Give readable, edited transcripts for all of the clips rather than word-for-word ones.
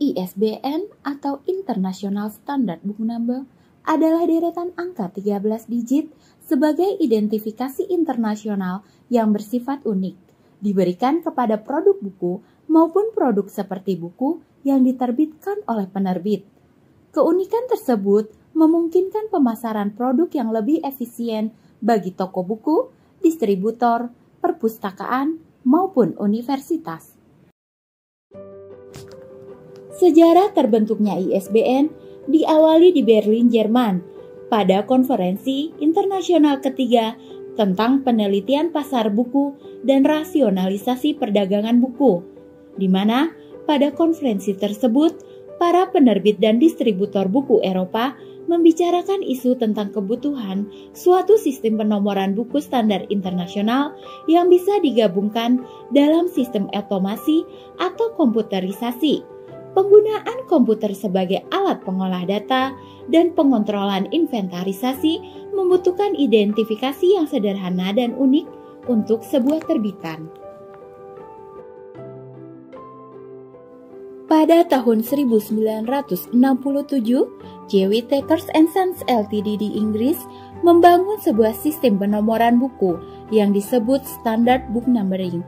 ISBN atau International Standard Book Number adalah deretan angka 13 digit sebagai identifikasi internasional yang bersifat unik, diberikan kepada produk buku maupun produk seperti buku yang diterbitkan oleh penerbit. Keunikan tersebut memungkinkan pemasaran produk yang lebih efisien bagi toko buku, distributor, perpustakaan, maupun universitas. Sejarah terbentuknya ISBN diawali di Berlin, Jerman, pada konferensi internasional ketiga tentang penelitian pasar buku dan rasionalisasi perdagangan buku, di mana pada konferensi tersebut para penerbit dan distributor buku Eropa membicarakan isu tentang kebutuhan suatu sistem penomoran buku standar internasional yang bisa digabungkan dalam sistem otomasi atau komputerisasi. Penggunaan komputer sebagai alat pengolah data dan pengontrolan inventarisasi membutuhkan identifikasi yang sederhana dan unik untuk sebuah terbitan. Pada tahun 1967, J.W. Takers & Sons Ltd di Inggris membangun sebuah sistem penomoran buku yang disebut Standard Book Numbering.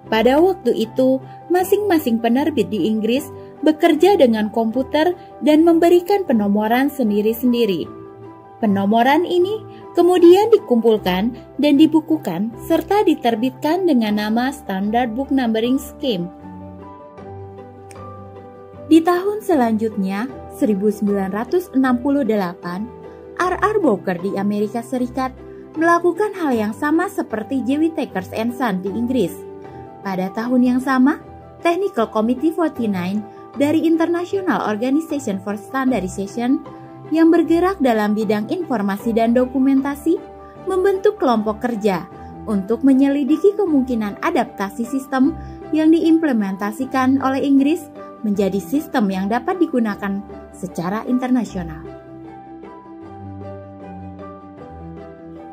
Pada waktu itu, masing-masing penerbit di Inggris bekerja dengan komputer dan memberikan penomoran sendiri-sendiri. Penomoran ini kemudian dikumpulkan dan dibukukan serta diterbitkan dengan nama Standard Book Numbering Scheme. Di tahun selanjutnya, 1968, R.R. Bowker di Amerika Serikat melakukan hal yang sama seperti J.W. Takers & Sons di Inggris. Pada tahun yang sama, Technical Committee 49 dari International Organization for Standardization yang bergerak dalam bidang informasi dan dokumentasi membentuk kelompok kerja untuk menyelidiki kemungkinan adaptasi sistem yang diimplementasikan oleh Inggris menjadi sistem yang dapat digunakan secara internasional.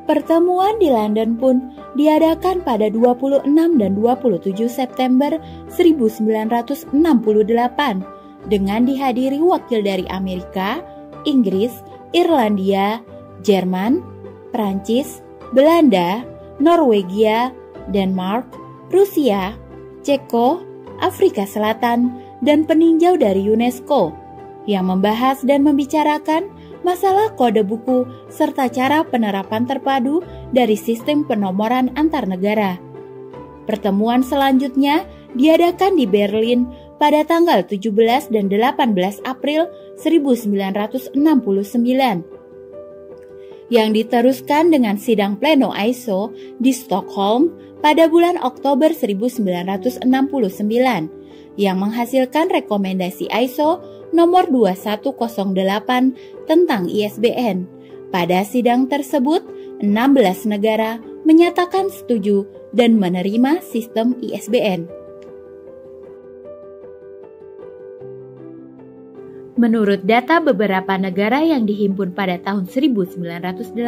Pertemuan di London pun diadakan pada 26 dan 27 September 1968 dengan dihadiri wakil dari Amerika, Inggris, Irlandia, Jerman, Prancis, Belanda, Norwegia, Denmark, Rusia, Ceko, Afrika Selatan, dan peninjau dari UNESCO yang membahas dan membicarakan masalah kode buku serta cara penerapan terpadu dari sistem penomoran antar negara. Pertemuan selanjutnya diadakan di Berlin pada tanggal 17 dan 18 April 1969, yang diteruskan dengan sidang pleno ISO di Stockholm pada bulan Oktober 1969, yang menghasilkan rekomendasi ISO nomor 2108 tentang ISBN. Pada sidang tersebut, 16 negara menyatakan setuju dan menerima sistem ISBN. Menurut data beberapa negara yang dihimpun pada tahun 1986,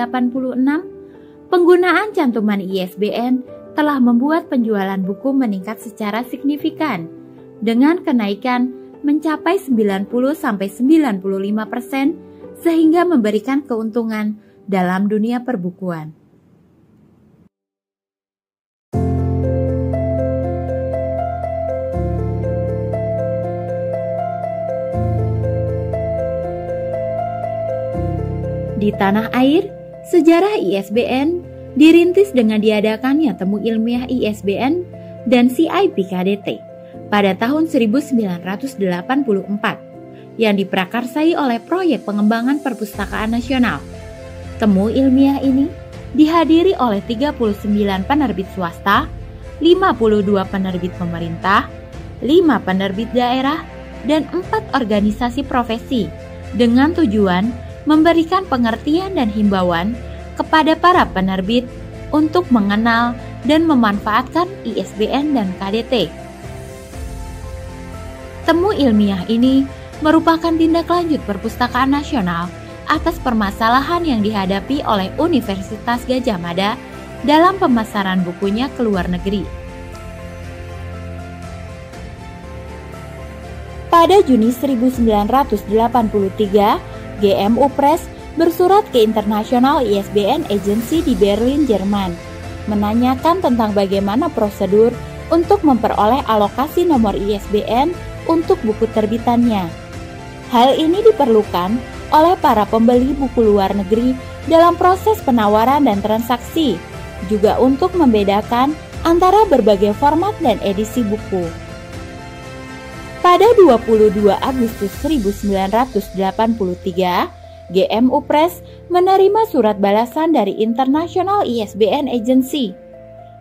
penggunaan cantuman ISBN telah membuat penjualan buku meningkat secara signifikan dengan kenaikan mencapai 90-95% sehingga memberikan keuntungan dalam dunia perbukuan. Di tanah air, sejarah ISBN dirintis dengan diadakannya temu ilmiah ISBN dan CIPKDT pada tahun 1984 yang diprakarsai oleh Proyek Pengembangan Perpustakaan Nasional. Temu ilmiah ini dihadiri oleh 39 penerbit swasta, 52 penerbit pemerintah, 5 penerbit daerah, dan 4 organisasi profesi dengan tujuan memberikan pengertian dan himbauan kepada para penerbit untuk mengenal dan memanfaatkan ISBN dan KDT. Temu ilmiah ini merupakan tindak lanjut Perpustakaan Nasional atas permasalahan yang dihadapi oleh Universitas Gadjah Mada dalam pemasaran bukunya ke luar negeri. Pada Juni 1983, GMU Press bersurat ke International ISBN Agency di Berlin, Jerman, menanyakan tentang bagaimana prosedur untuk memperoleh alokasi nomor ISBN untuk buku terbitannya. Hal ini diperlukan oleh para pembeli buku luar negeri dalam proses penawaran dan transaksi, juga untuk membedakan antara berbagai format dan edisi buku. Pada 22 Agustus 1983, GMU Press menerima surat balasan dari International ISBN Agency.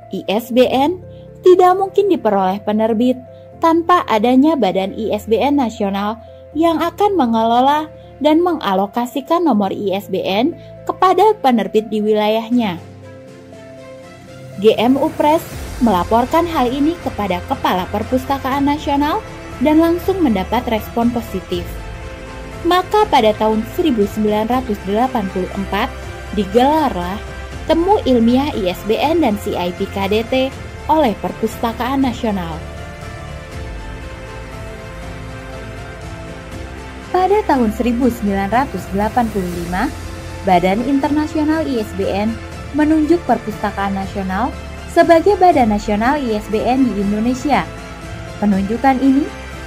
ISBN tidak mungkin diperoleh penerbit tanpa adanya badan ISBN nasional yang akan mengelola dan mengalokasikan nomor ISBN kepada penerbit di wilayahnya. GMU Press melaporkan hal ini kepada Kepala Perpustakaan Nasional dan langsung mendapat respon positif. Maka pada tahun 1984 digelarlah Temu Ilmiah ISBN dan CIP KDT oleh Perpustakaan Nasional. Pada tahun 1985, Badan Internasional ISBN menunjuk Perpustakaan Nasional sebagai Badan Nasional ISBN di Indonesia. Penunjukan ini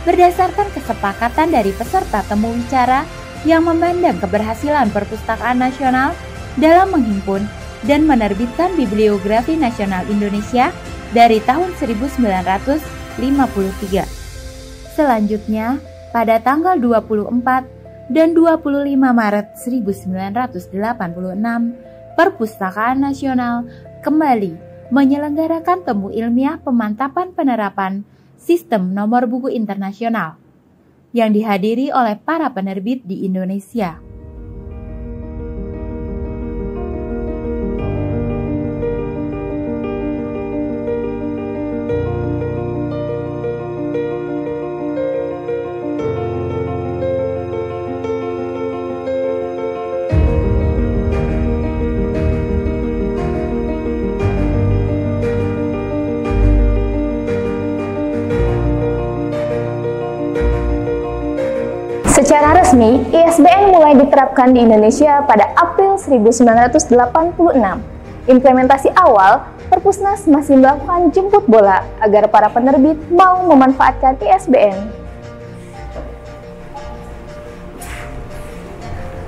berdasarkan kesepakatan dari peserta temu wicara yang memandang keberhasilan Perpustakaan Nasional dalam menghimpun dan menerbitkan Bibliografi Nasional Indonesia dari tahun 1953. Selanjutnya, pada tanggal 24 dan 25 Maret 1986, Perpustakaan Nasional kembali menyelenggarakan temu ilmiah pemantapan penerapan Sistem Nomor Buku Internasional yang dihadiri oleh para penerbit di Indonesia. Secara resmi, ISBN mulai diterapkan di Indonesia pada April 1986. Implementasi awal, Perpusnas masih melakukan jemput bola agar para penerbit mau memanfaatkan ISBN.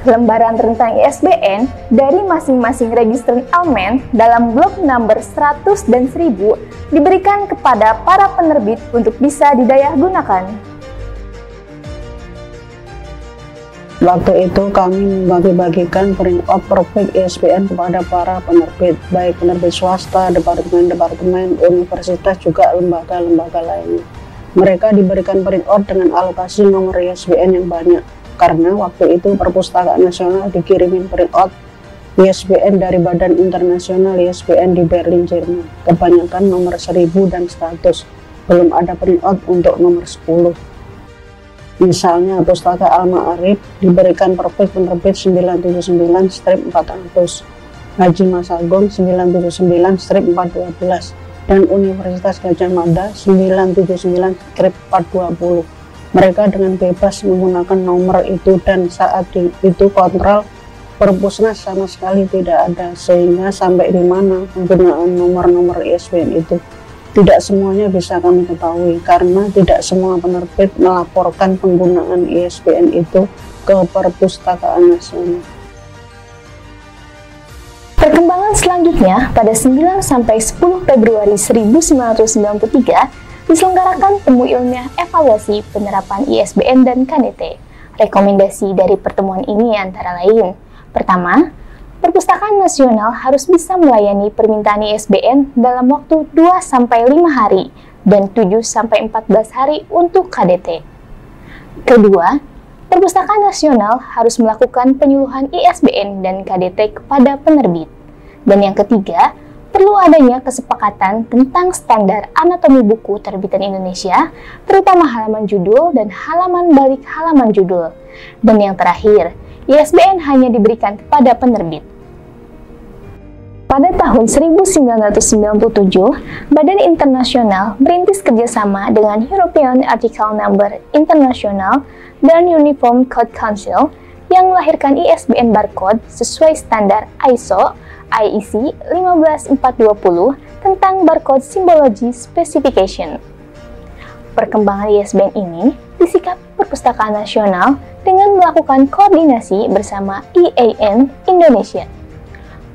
Lembaran tentang ISBN dari masing-masing register elemen dalam blok number 100 dan 1000 diberikan kepada para penerbit untuk bisa didayahgunakan. Waktu itu kami membagi-bagikan print-out profil ISBN kepada para penerbit, baik penerbit swasta, departemen-departemen, universitas, juga lembaga-lembaga lainnya. Mereka diberikan print-out dengan alokasi nomor ISBN yang banyak, karena waktu itu Perpustakaan Nasional dikirimin print-out ISBN dari Badan Internasional ISBN di Berlin, Jerman. Kebanyakan nomor 1000 dan 100, belum ada print-out untuk nomor 10. Misalnya, Pustaka Al-Ma'arif diberikan profil penerbit 979-400, Haji Masagong 979-412, dan Universitas Gadjah Mada 979-420. Mereka dengan bebas menggunakan nomor itu dan saat itu kontrol Perpusnas sama sekali tidak ada, sehingga sampai di mana penggunaan nomor-nomor ISBN itu tidak semuanya bisa kami ketahui, karena tidak semua penerbit melaporkan penggunaan ISBN itu ke Perpustakaan Nasional. Perkembangan selanjutnya, pada 9-10 Februari 1993, diselenggarakan temu ilmiah evaluasi penerapan ISBN dan KDT. Rekomendasi dari pertemuan ini antara lain: pertama, Perpustakaan Nasional harus bisa melayani permintaan ISBN dalam waktu 2-5 hari dan 7-14 hari untuk KDT. Kedua, Perpustakaan Nasional harus melakukan penyuluhan ISBN dan KDT kepada penerbit. Dan yang ketiga, perlu adanya kesepakatan tentang standar anatomi buku terbitan Indonesia, terutama halaman judul dan halaman balik halaman judul. Dan yang terakhir, ISBN hanya diberikan kepada penerbit. Pada tahun 1997, Badan Internasional merintis kerjasama dengan European Article Number International dan Uniform Code Council yang melahirkan ISBN barcode sesuai standar ISO IEC 15420 tentang barcode symbology specification. Perkembangan ISBN ini disikapi Perpustakaan Nasional dengan melakukan koordinasi bersama IAIN Indonesia.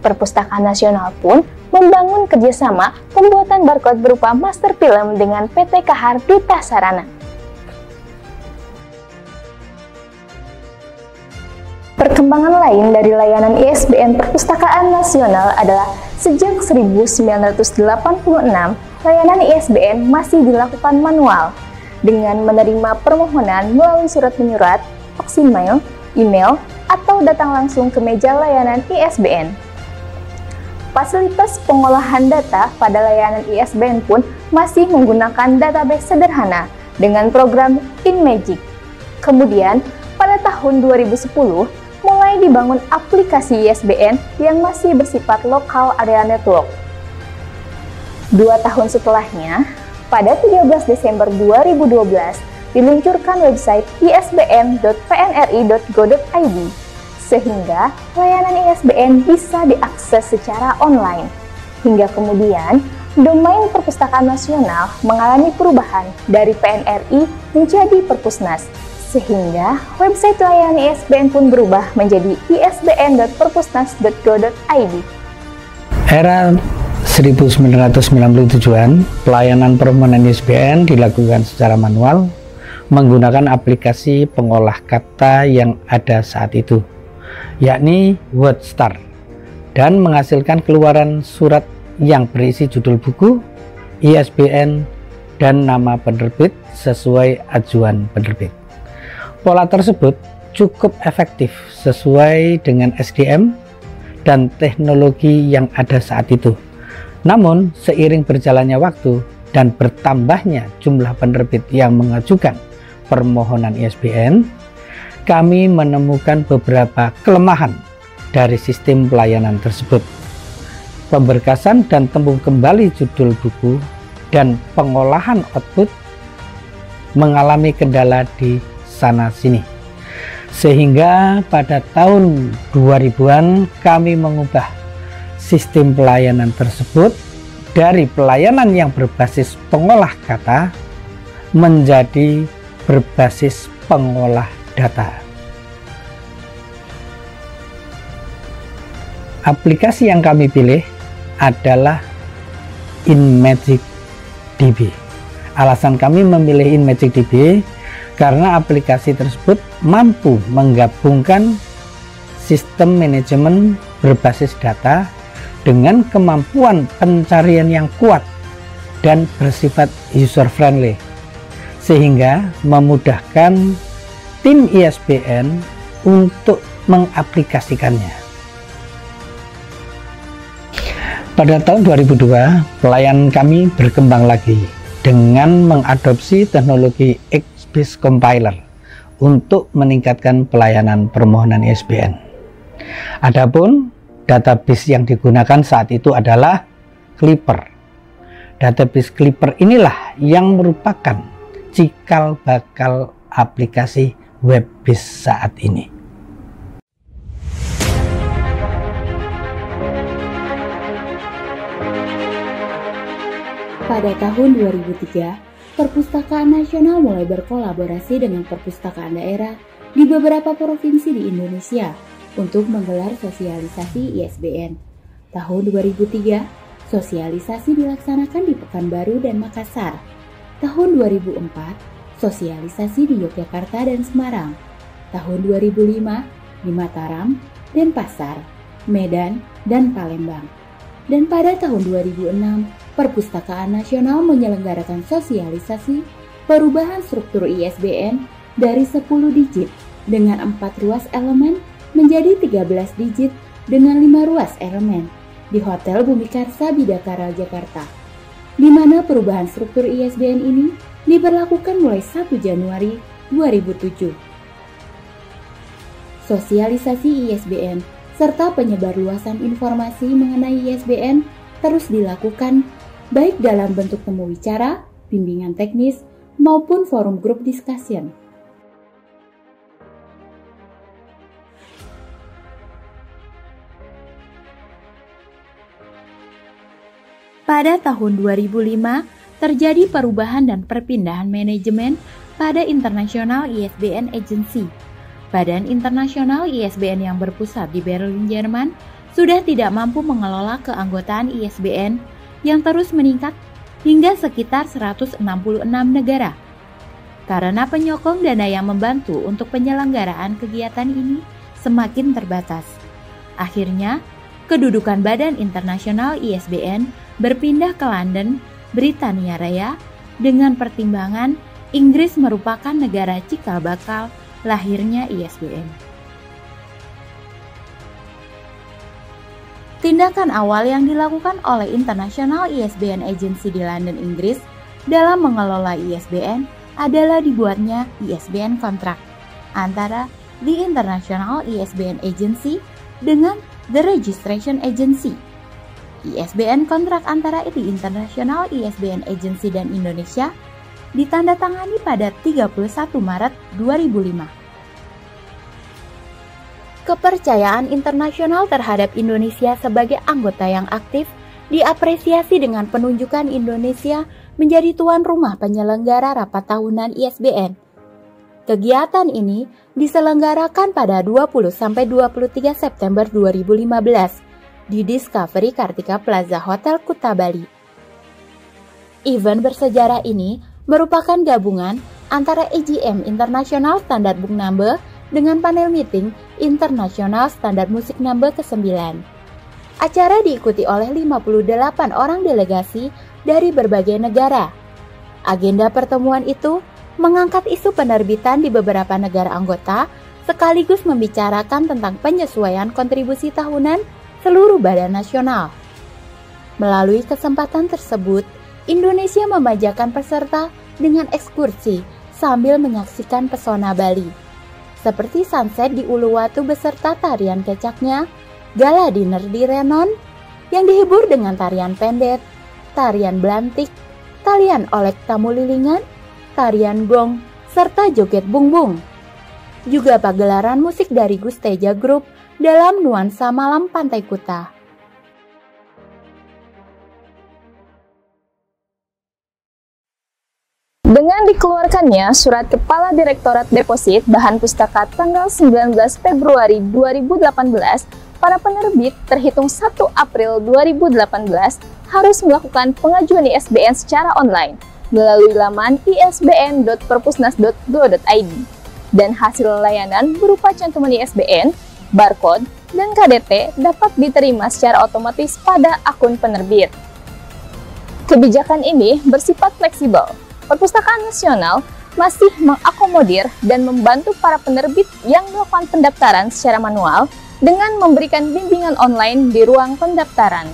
Perpustakaan Nasional pun membangun kerjasama pembuatan barcode berupa master film dengan PT Kahar Duta Sarana. Perkembangan lain dari layanan ISBN Perpustakaan Nasional adalah sejak 1986, layanan ISBN masih dilakukan manual dengan menerima permohonan melalui surat menyurat, voicemail, email, atau datang langsung ke meja layanan ISBN. Fasilitas pengolahan data pada layanan ISBN pun masih menggunakan database sederhana dengan program InMagic. Kemudian, pada tahun 2010, mulai dibangun aplikasi ISBN yang masih bersifat Local Area Network. 2 tahun setelahnya, pada 13 Desember 2012, diluncurkan website isbn.pnri.go.id, sehingga layanan ISBN bisa diakses secara online. Hingga kemudian, domain Perpustakaan Nasional mengalami perubahan dari PNRI menjadi Perpusnas, sehingga website layanan ISBN pun berubah menjadi isbn.perpusnas.go.id. Era 1997-an, pelayanan permohonan ISBN dilakukan secara manual menggunakan aplikasi pengolah kata yang ada saat itu, yakni WordStar, dan menghasilkan keluaran surat yang berisi judul buku, ISBN, dan nama penerbit sesuai ajuan penerbit. Pola tersebut cukup efektif sesuai dengan SDM dan teknologi yang ada saat itu. Namun, seiring berjalannya waktu dan bertambahnya jumlah penerbit yang mengajukan permohonan ISBN, kami menemukan beberapa kelemahan dari sistem pelayanan tersebut. Pemberkasan dan tembung kembali judul buku dan pengolahan output mengalami kendala di sana-sini. Sehingga pada tahun 2000-an kami mengubah sistem pelayanan tersebut dari pelayanan yang berbasis pengolah kata menjadi berbasis pengolah data. Aplikasi yang kami pilih adalah InMagic DB. Alasan kami memilih InMagic DB karena aplikasi tersebut mampu menggabungkan sistem manajemen berbasis data dengan kemampuan pencarian yang kuat dan bersifat user friendly, sehingga memudahkan tim ISBN untuk mengaplikasikannya. Pada tahun 2002, pelayanan kami berkembang lagi dengan mengadopsi teknologi XBase Compiler untuk meningkatkan pelayanan permohonan ISBN. Adapun database yang digunakan saat itu adalah Clipper. Database Clipper inilah yang merupakan cikal bakal aplikasi WebBase saat ini. Pada tahun 2003, Perpustakaan Nasional mulai berkolaborasi dengan perpustakaan daerah di beberapa provinsi di Indonesia untuk menggelar sosialisasi ISBN. Tahun 2003, sosialisasi dilaksanakan di Pekanbaru dan Makassar. Tahun 2004, sosialisasi di Yogyakarta dan Semarang. Tahun 2005 di Mataram, Denpasar, Medan, dan Palembang. Dan pada tahun 2006, Perpustakaan Nasional menyelenggarakan sosialisasi perubahan struktur ISBN dari 10 digit dengan 4 ruas elemen menjadi 13 digit dengan 5 ruas elemen di Hotel Bumikarsa Bidakara, Jakarta, di mana perubahan struktur ISBN ini diberlakukan mulai 1 Januari 2007. Sosialisasi ISBN serta penyebarluasan informasi mengenai ISBN terus dilakukan baik dalam bentuk temu wicara, bimbingan teknis, maupun forum grup discussion. Pada tahun 2005, terjadi perubahan dan perpindahan manajemen pada International ISBN Agency. Badan Internasional ISBN yang berpusat di Berlin, Jerman, sudah tidak mampu mengelola keanggotaan ISBN yang terus meningkat hingga sekitar 166 negara. Karena penyokong dana yang membantu untuk penyelenggaraan kegiatan ini semakin terbatas. Akhirnya, kedudukan Badan Internasional ISBN berpindah ke London, Britania Raya, dengan pertimbangan Inggris merupakan negara cikal bakal lahirnya ISBN. Tindakan awal yang dilakukan oleh International ISBN Agency di London, Inggris dalam mengelola ISBN adalah dibuatnya ISBN kontrak antara The International ISBN Agency dengan The Registration Agency. ISBN kontrak antara The International ISBN Agency dan Indonesia ditandatangani pada 31 Maret 2005. Kepercayaan internasional terhadap Indonesia sebagai anggota yang aktif diapresiasi dengan penunjukan Indonesia menjadi tuan rumah penyelenggara rapat tahunan ISBN. Kegiatan ini diselenggarakan pada 20-23 September 2015 di Discovery Kartika Plaza Hotel Kuta Bali. Event bersejarah ini merupakan gabungan antara AGM International Standard Book Number dengan panel meeting International Standard Music Number ke-9. Acara diikuti oleh 58 orang delegasi dari berbagai negara. Agenda pertemuan itu mengangkat isu penerbitan di beberapa negara anggota sekaligus membicarakan tentang penyesuaian kontribusi tahunan seluruh badan nasional. Melalui kesempatan tersebut, Indonesia memanjakan peserta dengan ekskursi sambil menyaksikan pesona Bali, seperti sunset di Uluwatu beserta tarian kecaknya, gala dinner di Renon yang dihibur dengan tarian pendet, tarian belantik, tarian olek tamu lilingan, tarian gong, serta joget bungbung. Juga pagelaran musik dari Gusteja Group dalam nuansa malam Pantai Kuta. Dengan dikeluarkannya Surat Kepala Direktorat Deposit Bahan Pustaka tanggal 19 Februari 2018, para penerbit terhitung 1 April 2018 harus melakukan pengajuan ISBN secara online melalui laman isbn.perpusnas.go.id dan hasil layanan berupa cantuman ISBN, barcode, dan KDT dapat diterima secara otomatis pada akun penerbit. Kebijakan ini bersifat fleksibel. Perpustakaan Nasional masih mengakomodir dan membantu para penerbit yang melakukan pendaftaran secara manual dengan memberikan bimbingan online di ruang pendaftaran.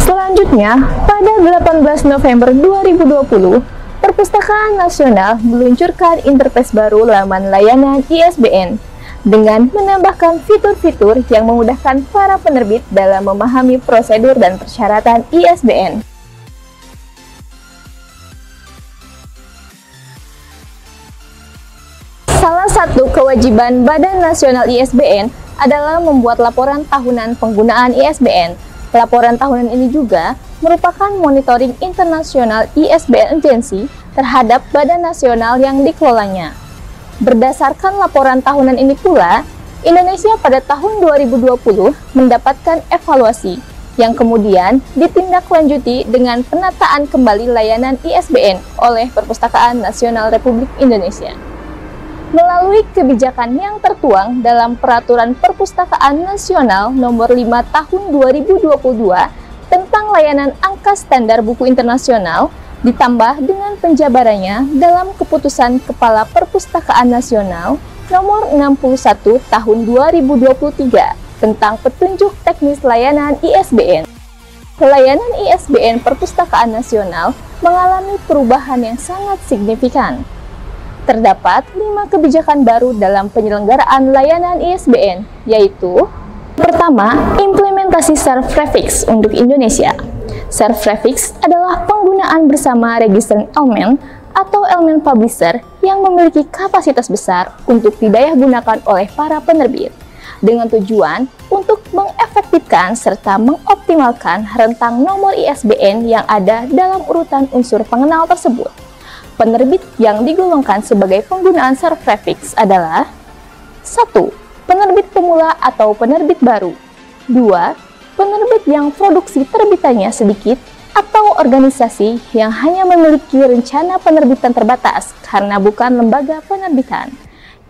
Selanjutnya, pada 18 November 2020, Perpustakaan Nasional meluncurkan interface baru laman layanan ISBN dengan menambahkan fitur-fitur yang memudahkan para penerbit dalam memahami prosedur dan persyaratan ISBN. Salah satu kewajiban Badan Nasional ISBN adalah membuat laporan tahunan penggunaan ISBN. Laporan tahunan ini juga merupakan monitoring internasional ISBN Agency terhadap badan nasional yang dikelolanya. Berdasarkan laporan tahunan ini pula, Indonesia pada tahun 2020 mendapatkan evaluasi yang kemudian ditindaklanjuti dengan penataan kembali layanan ISBN oleh Perpustakaan Nasional Republik Indonesia. Melalui kebijakan yang tertuang dalam Peraturan Perpustakaan Nasional Nomor 5 Tahun 2022 tentang layanan angka standar buku internasional, ditambah dengan penjabarannya dalam Keputusan Kepala Perpustakaan Nasional Nomor 61 Tahun 2023 tentang petunjuk teknis layanan ISBN. Layanan ISBN Perpustakaan Nasional mengalami perubahan yang sangat signifikan. Terdapat 5 kebijakan baru dalam penyelenggaraan layanan ISBN, yaitu: pertama, implementasi self-prefix untuk Indonesia. Self-prefix adalah penggunaan bersama register elemen atau elemen publisher yang memiliki kapasitas besar untuk didayahgunakan oleh para penerbit, dengan tujuan untuk mengefektifkan serta mengoptimalkan rentang nomor ISBN yang ada dalam urutan unsur pengenal tersebut. Penerbit yang digolongkan sebagai penggunaan self-prefix adalah: 1. Penerbit pemula atau penerbit baru. 2. Penerbit yang produksi terbitannya sedikit atau organisasi yang hanya memiliki rencana penerbitan terbatas karena bukan lembaga penerbitan.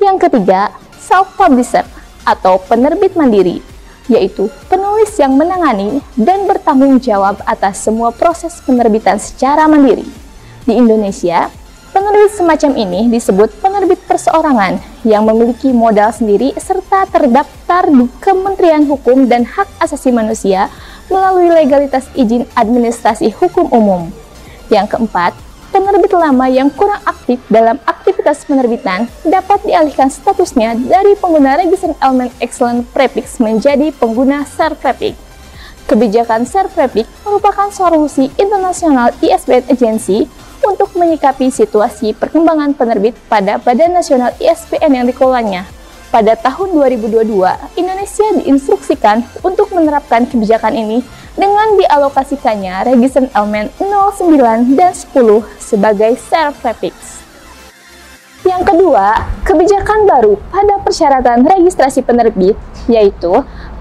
Yang ketiga, self-publisher atau penerbit mandiri, yaitu penulis yang menangani dan bertanggung jawab atas semua proses penerbitan secara mandiri. Di Indonesia, penerbit semacam ini disebut penerbit perseorangan yang memiliki modal sendiri serta terdaftar di Kementerian Hukum dan Hak Asasi Manusia melalui legalitas izin administrasi hukum umum. Yang keempat, penerbit lama yang kurang aktif dalam aktivitas penerbitan dapat dialihkan statusnya dari pengguna register elemen excellent prefix menjadi pengguna self-prefix. Kebijakan self-prefix merupakan solusi internasional ISBN Agency untuk menyikapi situasi perkembangan penerbit pada Badan Nasional ISBN yang dikelolanya. Pada tahun 2022, Indonesia diinstruksikan untuk menerapkan kebijakan ini dengan dialokasikannya register elemen 09 dan 10 sebagai self-prefix. Yang kedua, kebijakan baru pada persyaratan registrasi penerbit, yaitu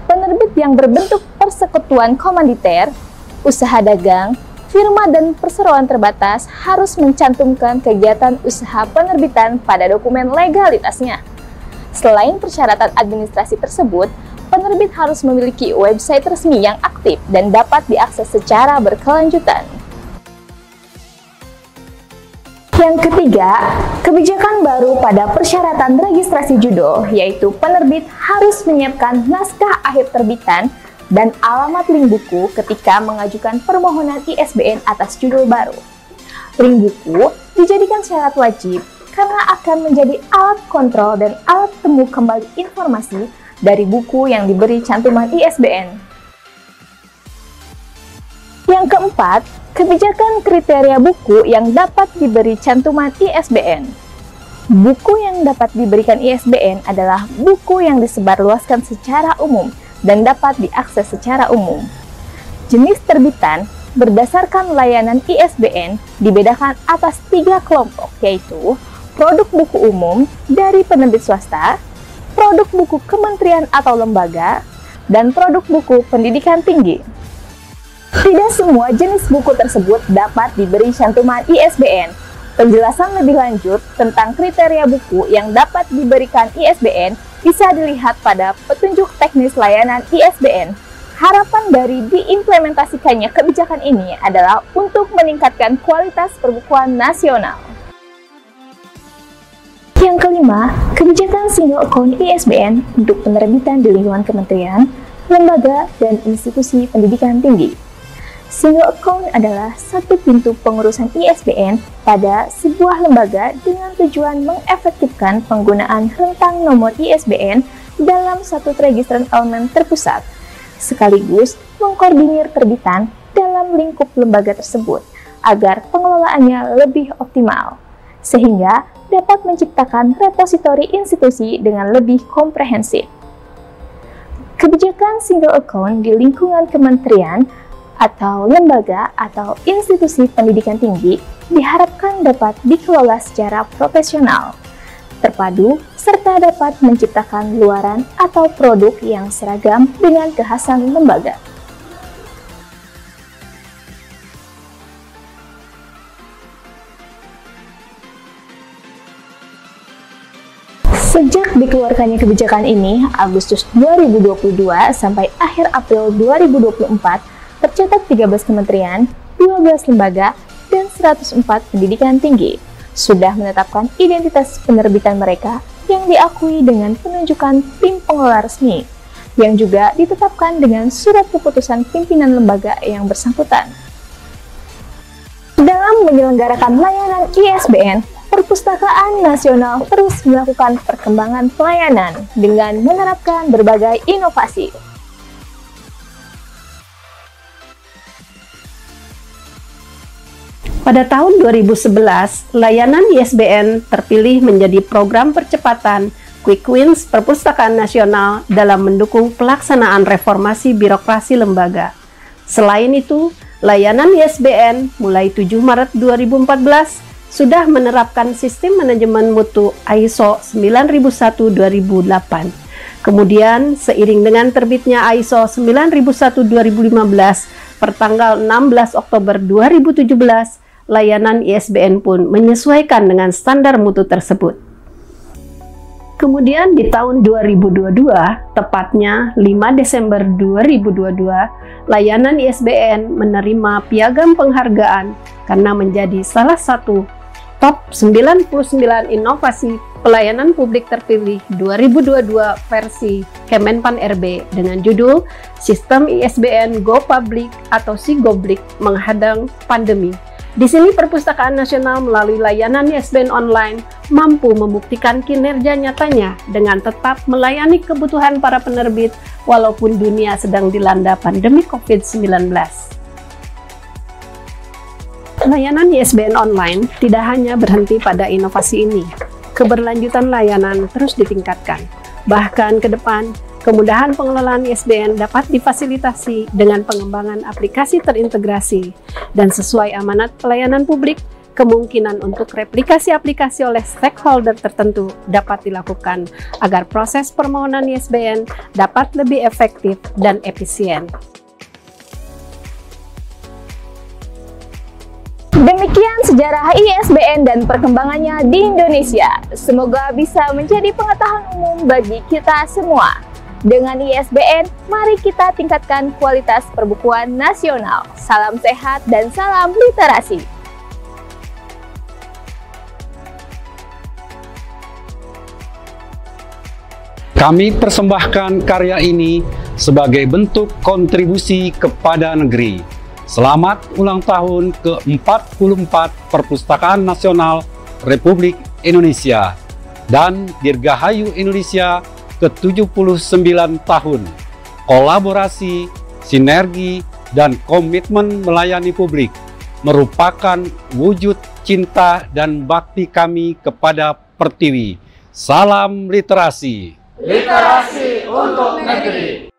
penerbit yang berbentuk persekutuan komanditer, usaha dagang, firma dan perseroan terbatas harus mencantumkan kegiatan usaha penerbitan pada dokumen legalitasnya. Selain persyaratan administrasi tersebut, penerbit harus memiliki website resmi yang aktif dan dapat diakses secara berkelanjutan. Yang ketiga, kebijakan baru pada persyaratan registrasi judul, yaitu penerbit harus menyiapkan naskah akhir terbitan dan alamat link buku ketika mengajukan permohonan ISBN atas judul baru. Link buku dijadikan syarat wajib karena akan menjadi alat kontrol dan alat temu kembali informasi dari buku yang diberi cantuman ISBN. Yang keempat, kebijakan kriteria buku yang dapat diberi cantuman ISBN. Buku yang dapat diberikan ISBN adalah buku yang disebarluaskan secara umum dan dapat diakses secara umum. Jenis terbitan berdasarkan layanan ISBN dibedakan atas 3 kelompok, yaitu produk buku umum dari penerbit swasta, produk buku kementerian atau lembaga, dan produk buku pendidikan tinggi. Tidak semua jenis buku tersebut dapat diberi cantuman ISBN. Penjelasan lebih lanjut tentang kriteria buku yang dapat diberikan ISBN bisa dilihat pada petunjuk teknis layanan ISBN. Harapan dari diimplementasikannya kebijakan ini adalah untuk meningkatkan kualitas perbukuan nasional. Yang kelima, kebijakan single account ISBN untuk penerbitan di lingkungan kementerian, lembaga, dan institusi pendidikan tinggi. Single account adalah satu pintu pengurusan ISBN pada sebuah lembaga dengan tujuan mengefektifkan penggunaan rentang nomor ISBN dalam satu register elemen terpusat, sekaligus mengkoordinir terbitan dalam lingkup lembaga tersebut agar pengelolaannya lebih optimal, sehingga dapat menciptakan repositori institusi dengan lebih komprehensif. Kebijakan single account di lingkungan kementerian atau lembaga atau institusi pendidikan tinggi diharapkan dapat dikelola secara profesional, terpadu, serta dapat menciptakan luaran atau produk yang seragam dengan kekhasan lembaga. Sejak dikeluarkannya kebijakan ini, Agustus 2022 sampai akhir April 2024, tercatat 13 kementerian, 12 lembaga, dan 104 pendidikan tinggi sudah menetapkan identitas penerbitan mereka yang diakui dengan penunjukan tim pengelola resmi, yang juga ditetapkan dengan surat keputusan pimpinan lembaga yang bersangkutan. Dalam menyelenggarakan layanan ISBN, Perpustakaan Nasional terus melakukan perkembangan pelayanan dengan menerapkan berbagai inovasi. Pada tahun 2011, layanan ISBN terpilih menjadi program percepatan Quick Wins Perpustakaan Nasional dalam mendukung pelaksanaan reformasi birokrasi lembaga. Selain itu, layanan ISBN mulai 7 Maret 2014 sudah menerapkan sistem manajemen mutu ISO 9001-2008. Kemudian, seiring dengan terbitnya ISO 9001-2015 pertanggal 16 Oktober 2017, layanan ISBN pun menyesuaikan dengan standar mutu tersebut. Kemudian di tahun 2022, tepatnya 5 Desember 2022, layanan ISBN menerima piagam penghargaan karena menjadi salah satu top 99 inovasi pelayanan publik terpilih 2022 versi Kemenpan RB dengan judul Sistem ISBN Go Public atau SIGOBLIK Menghadang Pandemi. Di sini Perpustakaan Nasional melalui layanan ISBN online mampu membuktikan kinerja nyatanya dengan tetap melayani kebutuhan para penerbit walaupun dunia sedang dilanda pandemi COVID-19. Layanan ISBN online tidak hanya berhenti pada inovasi ini. Keberlanjutan layanan terus ditingkatkan. Bahkan ke depan, kemudahan pengelolaan ISBN dapat difasilitasi dengan pengembangan aplikasi terintegrasi dan sesuai amanat pelayanan publik, kemungkinan untuk replikasi aplikasi oleh stakeholder tertentu dapat dilakukan agar proses permohonan ISBN dapat lebih efektif dan efisien. Demikian sejarah ISBN dan perkembangannya di Indonesia. Semoga bisa menjadi pengetahuan umum bagi kita semua. Dengan ISBN, mari kita tingkatkan kualitas perbukuan nasional. Salam sehat dan salam literasi. Kami persembahkan karya ini sebagai bentuk kontribusi kepada negeri. Selamat ulang tahun ke-44 Perpustakaan Nasional Republik Indonesia dan Dirgahayu Indonesia ke-79 tahun. Kolaborasi, sinergi, dan komitmen melayani publik merupakan wujud cinta dan bakti kami kepada Pertiwi. Salam literasi. Literasi untuk negeri.